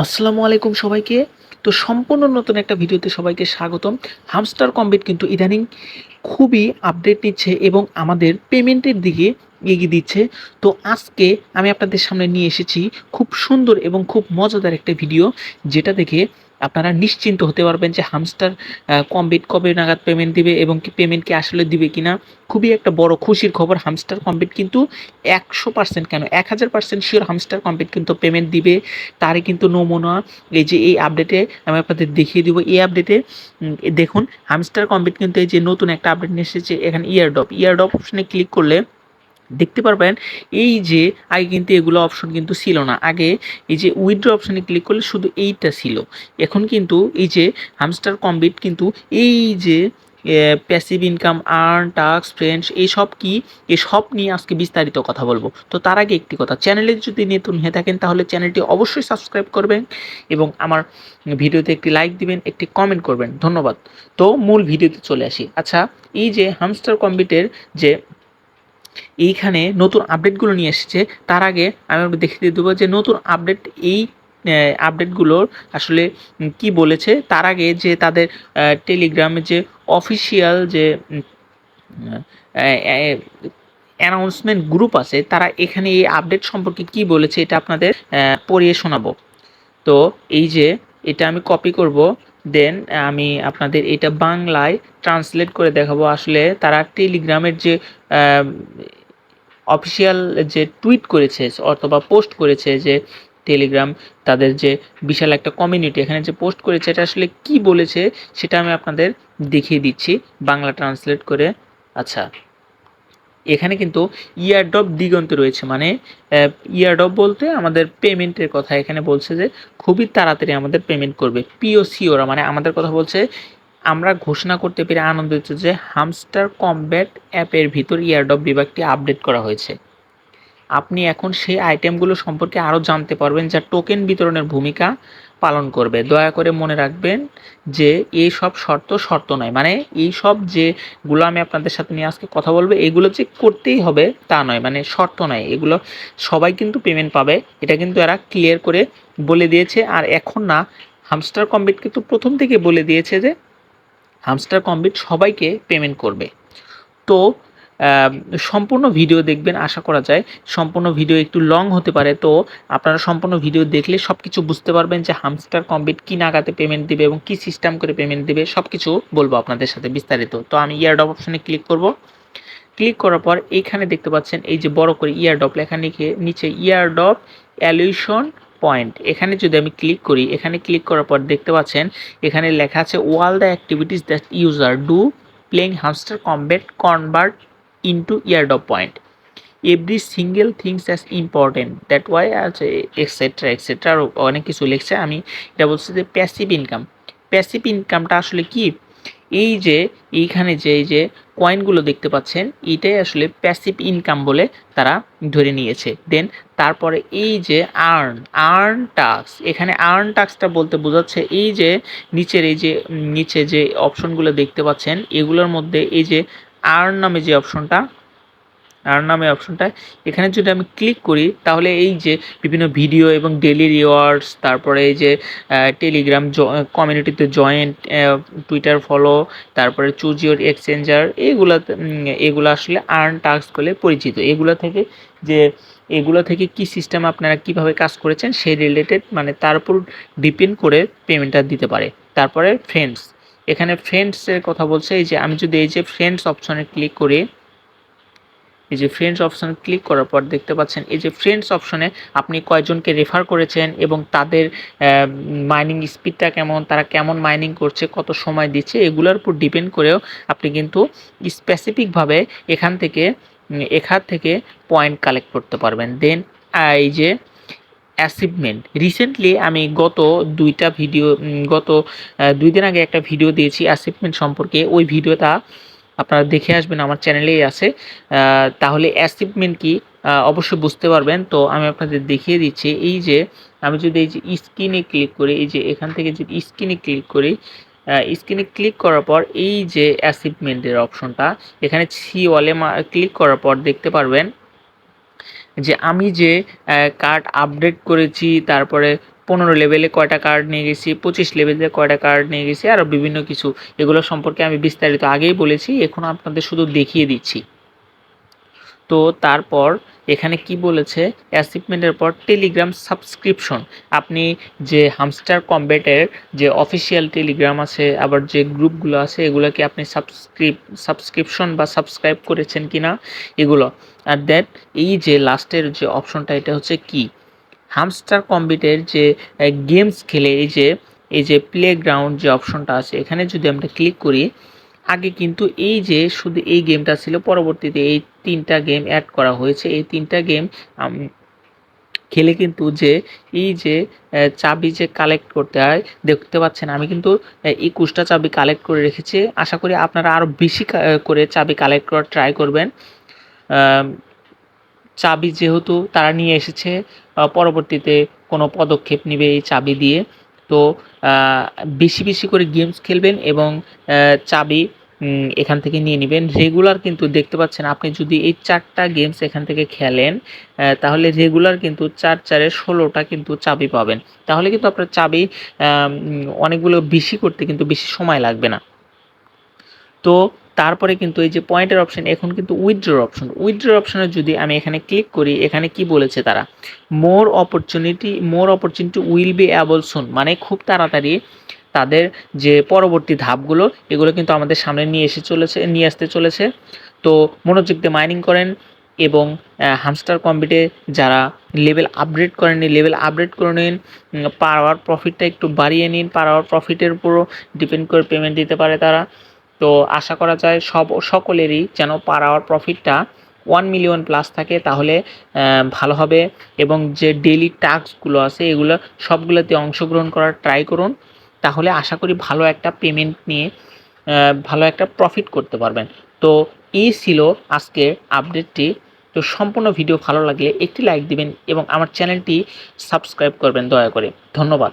আসসালামু আলাইকুম সবাইকে। তো সম্পূর্ণ নতুন একটা ভিডিওতে সবাইকে স্বাগতম। হামস্টার কমবেট কিন্তু ইদানিং খুবই আপডেট নিচ্ছে এবং আমাদের পেমেন্টের দিকে এগিয়ে দিচ্ছে। তো আজকে আমি আপনাদের সামনে নিয়ে এসেছি খুব সুন্দর এবং খুব মজাদার একটা ভিডিও, যেটা দেখে আপনারা নিশ্চিন্ত হতে পারবেন যে হামস্টার কমবেট কবে নাগাদ পেমেন্ট দিবে এবং কি পেমেন্ট কি আসলে দিবে কিনা। খুবই একটা বড় খুশির খবর, হামস্টার কমবেট কিন্তু 100% কেন 1000% শিওর হামস্টার কমবেট কিন্তু পেমেন্ট দিবে। তারই কিন্তু নমুনা এই যে এই আপডেটে আমি আপনাদের দেখিয়ে দিব। এই আপডেটে দেখুন হামস্টার কমবেট কিন্তু এই যে নতুন একটা আপডেট নিয়ে এসেছে। এখানে ইয়ারড্রপ অপশনে ক্লিক করলে দেখতে পারবেন এই যে আগে কিন্তু এগুলো অপশন কিন্তু ছিল না। আগে এই যে উইথড্র অপশনে ক্লিক করলে শুধু এইটা ছিল। এখন কিন্তু এই যে হামস্টার কমবেট কিন্তু এই যে passive income, earn, task, friends এসব নিয়ে আজকে বিস্তারিত কথা বলবো। তো তার আগে একটি কথা, চ্যানেলে যদি নতুন হয়ে থাকেন তাহলে চ্যানেলটি অবশ্যই সাবস্ক্রাইব করবেন এবং আমার ভিডিওতে একটি লাইক দিবেন, একটি কমেন্ট করবেন। ধন্যবাদ। তো মূল ভিডিওতে চলে আসি। আচ্ছা, এই যে হামস্টার কমবেটের যে এইখানে নতুন আপডেটগুলো নিয়ে এসেছে, তার আগে আমি দেখিয়ে দেবো যে নতুন আপডেট এই আপডেটগুলোর আসলে কি বলেছে। তার আগে যে তাদের টেলিগ্রামে যে অফিসিয়াল যে অ্যানাউন্সমেন্ট গ্রুপ আছে, তারা এখানে এই আপডেট সম্পর্কে কি বলেছে এটা আপনাদের পড়িয়ে শোনাবো। তো এই যে এটা আমি কপি করব, দেন আমি আপনাদের এটা বাংলায় ট্রান্সলেট করে দেখাবো। আসলে তারা টেলিগ্রামের যে অফিসিয়াল যে টুইট করেছে অথবা পোস্ট করেছে, যে টেলিগ্রাম তাদের যে বিশাল একটা কমিউনিটি এখানে যে পোস্ট করেছে, এটা আসলে কি বলেছে সেটা আমি আপনাদের দেখিয়ে দিচ্ছি বাংলা ট্রান্সলেট করে। আচ্ছা, এখানে কিন্তু ইয়ারড্রপ দিগন্তে রয়েছে, মানে ইয়ারড্রপ বলতে আমাদের পেমেন্টের কথা এখানে বলছে যে খুবই তাড়াতাড়ি আমাদের পেমেন্ট করবে। পিওসি ওরা মানে আমাদের কথা বলছে। আমরা ঘোষণা করতে পেরে আনন্দিত যে হামস্টার কমব্যাট অ্যাপের ভিতর ইয়ারড্রপ বিভাগটি আপডেট করা হয়েছে। আপনি এখন সেই আইটেমগুলো সম্পর্কে আরও জানতে পারবেন যা টোকেন বিতরণের ভূমিকা পালন করবে। দয়া করে মনে রাখবেন যে এই সব শর্ত নয়, মানে এই সব যেগুলো আমি আপনাদের সাথে নিয়ে আজকে কথা বলবো এগুলো যে করতেই হবে তা নয়, মানে শর্ত নয়। এগুলো সবাই কিন্তু পেমেন্ট পাবে, এটা কিন্তু এরা ক্লিয়ার করে বলে দিয়েছে। আর এখন না, হামস্টার কমবেট কিন্তু প্রথম থেকে বলে দিয়েছে যে হামস্টার কমবেট সবাইকে পেমেন্ট করবে। তো সম্পূর্ণ ভিডিও দেখবেন, আশা করা যায় সম্পূর্ণ ভিডিও একটু লং হতে পারে। তো আপনারা সম্পূর্ণ ভিডিও দেখলে সব কিছু বুঝতে পারবেন যে হামস্টার কমবেট কী নাগাদে পেমেন্ট দিবে এবং কী সিস্টেম করে পেমেন্ট দিবে, সব কিছু বলবো আপনাদের সাথে বিস্তারিত। তো আমি ইয়ারড্রপ অপশনে ক্লিক করব। ক্লিক করার পর এইখানে দেখতে পাচ্ছেন এই যে বড় করে ইয়ারড্রপ লেখা, নিচে ইয়ারড্রপ অ্যালুয়েশন পয়েন্ট, এখানে যদি আমি ক্লিক করি, এখানে ক্লিক করার পর দেখতে পাচ্ছেন এখানে লেখা আছে all the activities that user do playing Hamster Kombat convert into airdrop point, every single things as important that why আছে এক্সেট্রা এক্সেট্রা আরও অনেক কিছু লিখছে। আমি এটা বলছি যে প্যাসিভ ইনকাম। প্যাসিভ ইনকামটা আসলে কি, এই যে এইখানে যে এই যে কয়েনগুলো দেখতে পাচ্ছেন এইটাই আসলে প্যাসিভ ইনকাম বলে তারা ধরে নিয়েছে। দেন তারপরে এই যে আর্ন টাস্ক, এখানে আর্ন টাস্কটা বলতে বোঝাচ্ছে এই যে নিচের এই যে নিচে যে অপশনগুলো দেখতে পাচ্ছেন এগুলোর মধ্যে এই যে আর্ন নামে যে অপশনটা, এখানে যদি আমি ক্লিক করি তাহলে এই যে বিভিন্ন ভিডিও এবং ডেলি রিওয়ার্ডস, তারপরে এই যে টেলিগ্রাম কমিউনিটিতে জয়েন্ট, টুইটার ফলো, তারপরে চুজ ইউর এক্সচেঞ্জার, এগুলো আসলে আর্ন টাস্ক বলে পরিচিত। এগুলো থেকে কি সিস্টেম আপনারা কিভাবে কাজ করেছেন সেই রিলেটেড, মানে তার উপর ডিপেন্ড করে পেমেন্টটা দিতে পারে। তারপরে ফ্রেন্ডস, এখানে ফ্রেন্ডসের কথা বলছে। এই যে আমি যদি এই যে ফ্রেন্ডস অপশনে ক্লিক করি, এই যে ফ্রেন্ডস অপশানে ক্লিক করার পর দেখতে পাচ্ছেন এই যে ফ্রেন্ডস অপশনে আপনি কয়জনকে রেফার করেছেন এবং তাদের মাইনিং স্পিডটা কেমন, তারা কেমন মাইনিং করছে, কত সময় দিচ্ছে, এগুলোর উপর ডিপেন্ড করেও আপনি কিন্তু স্পেসিফিকভাবে এখান থেকে পয়েন্ট কালেক্ট করতে পারবেন। দেন এই যে অ্যাচিভমেন্ট, রিসেন্টলি আমি গত 2 দিন আগে একটা ভিডিও দিয়েছি অ্যাচিভমেন্ট সম্পর্কে। ওই ভিডিওটা আপনারা দেখে আসবেন, আমার চ্যানেলেই আছে। তাহলে অ্যাচিভমেন্ট কি অবশ্যই বুঝতে পারবেন। তো আমি আপনাদের দেখিয়ে দিচ্ছি। এই যে আমি যদি এই যে স্ক্রিনে ক্লিক করি, এই যে এখান থেকে যদি স্ক্রিনে ক্লিক করি, স্ক্রিনে ক্লিক করার পর এই যে অ্যাচিভমেন্টের অপশনটা, এখানে সি ওয়ালে ক্লিক করার পর দেখতে পারবেন যে আমি যে কার্ড আপডেট করেছি, তারপরে 15 লেভেলে কয়টা কার্ড নিয়ে গেছি, 25 লেভেলে কয়টা কার্ড নিয়ে গেছি, আরও বিভিন্ন কিছু। এগুলো সম্পর্কে আমি বিস্তারিত আগেই বলেছি, এখন আপনাদের শুধু দেখিয়ে দিচ্ছি। তো তারপর এখানে কি বলেছে, অ্যাচিভমেন্টের পর টেলিগ্রাম সাবস্ক্রিপশন। আপনি যে হামস্টার কমব্যাটের যে অফিসিয়াল টেলিগ্রাম আছে, আবার যে গ্রুপগুলো আছে, এগুলোকে আপনি সাবস্ক্রিপশন বা সাবস্ক্রাইব করেছেন কিনা এগুলো। আর দ্যাট এই যে লাস্টের যে অপশনটা, এটা হচ্ছে কি, হামস্টার কমব্যাটের যে গেমস খেলে এই যে প্লেগ্রাউন্ড যে অপশনটা আছে, এখানে যদি আমরা ক্লিক করি, আগে কিন্তু এই যে শুধু এই গেমটা ছিল, পরবর্তীতে এই 3টা গেম অ্যাড করা হয়েছে। এই 3টা গেম খেলে কিন্তু যে এই যে চাবি যে কালেক্ট করতে হয়, দেখতে পাচ্ছেন আমি কিন্তু 21টা চাবি কালেক্ট করে রেখেছি। আশা করি আপনারা আরও বেশি করে চাবি কালেক্ট করার ট্রাই করবেন। চাবি যেহেতু তারা নিয়ে এসেছে, পরবর্তীতে কোনো পদক্ষেপ নেবে এই চাবি দিয়ে। তো বেশি বেশি করে গেমস খেলবেন এবং চাবি এখান থেকে নিয়ে নেবেন। রেগুলার কিন্তু দেখতে পাচ্ছেন, আপনি যদি এই 4টা গেমস এখান থেকে খেলেন, তাহলে রেগুলার কিন্তু 4 4-এ 16টা কিন্তু চাবি পাবেন। তাহলে কিন্তু আপনার চাবি অনেকগুলো বেশি করতে কিন্তু বেশি সময় লাগবে না। তো তারপরে কিন্তু এই যে পয়েন্টের অপশন, এখন কিন্তু উইথড্রর অপশনে যদি আমি এখানে ক্লিক করি, এখানে কি বলেছে তারা, more opportunity will be able soon, মানে খুব তাড়াতাড়ি তাদের যে পরবর্তী ধাপগুলো, এগুলো কিন্তু আমাদের সামনে নিয়ে আসতে চলেছে। তো মনোযোগ দিয়ে মাইনিং করেন এবং হামস্টার কম্বিটে যারা লেভেল আপগ্রেড করেননি, লেভেল আপগ্রেড করে নিন। পার আওয়ার প্রফিটটা একটু বাড়িয়ে নিন, পার আওয়ার প্রফিটের উপরও ডিপেন্ড করে পেমেন্ট দিতে পারে তারা। তো আশা করা যায় সকলেরই যেন পার আওয়ার প্রফিটটা 1 মিলিয়ন প্লাস থাকে, তাহলে ভালো হবে। এবং যে ডেইলি টাস্কগুলো আছে, এগুলো সবগুলোতে অংশগ্রহণ করার ট্রাই করুন, তাহলে আশা করি ভালো একটা পেমেন্ট নিয়ে ভালো একটা প্রফিট করতে পারবেন। তো এই ছিল আজকের আপডেটটি। তো সম্পূর্ণ ভিডিও ভালো লাগলে একটি লাইক দিবেন এবং আমার চ্যানেলটি সাবস্ক্রাইব করবেন দয়া করে। ধন্যবাদ।